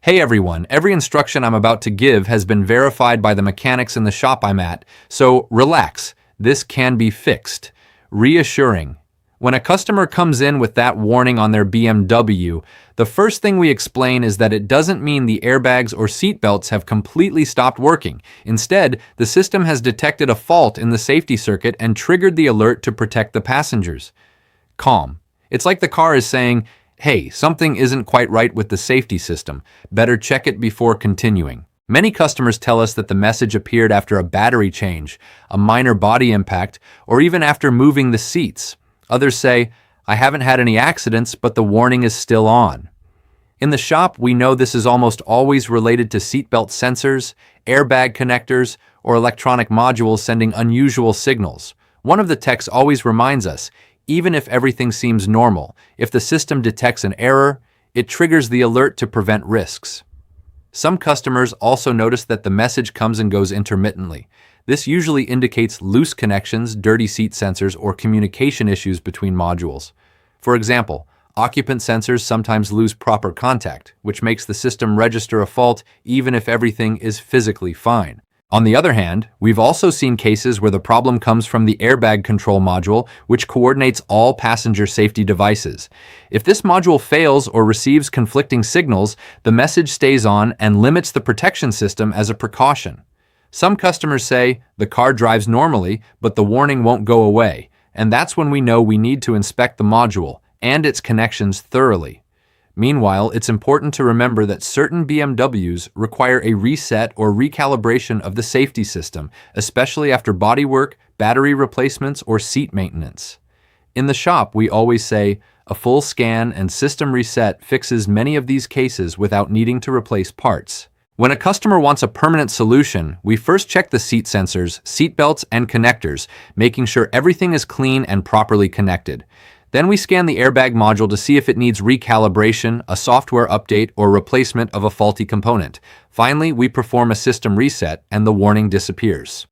Hey everyone, every instruction I'm about to give has been verified by the mechanics in the shop I'm at, so relax, this can be fixed. Reassuring. When a customer comes in with that warning on their BMW, the first thing we explain is that it doesn't mean the airbags or seat belts have completely stopped working. Instead, the system has detected a fault in the safety circuit and triggered the alert to protect the passengers. Calm. It's like the car is saying, hey, something isn't quite right with the safety system. Better check it before continuing. Many customers tell us that the message appeared after a battery change, a minor body impact, or even after moving the seats. Others say, I haven't had any accidents, but the warning is still on. In the shop, we know this is almost always related to seatbelt sensors, airbag connectors, or electronic modules sending unusual signals. One of the techs always reminds us, even if everything seems normal, if the system detects an error, it triggers the alert to prevent risks. Some customers also notice that the message comes and goes intermittently. This usually indicates loose connections, dirty seat sensors, or communication issues between modules. For example, occupant sensors sometimes lose proper contact, which makes the system register a fault even if everything is physically fine. On the other hand, we've also seen cases where the problem comes from the airbag control module, which coordinates all passenger safety devices. If this module fails or receives conflicting signals, the message stays on and limits the protection system as a precaution. Some customers say the car drives normally, but the warning won't go away, and that's when we know we need to inspect the module and its connections thoroughly. Meanwhile, it's important to remember that certain BMWs require a reset or recalibration of the safety system, especially after bodywork, battery replacements, or seat maintenance. In the shop, we always say, a full scan and system reset fixes many of these cases without needing to replace parts. When a customer wants a permanent solution, we first check the seat sensors, seat belts, and connectors, making sure everything is clean and properly connected. Then we scan the airbag module to see if it needs recalibration, a software update, or replacement of a faulty component. Finally, we perform a system reset and the warning disappears.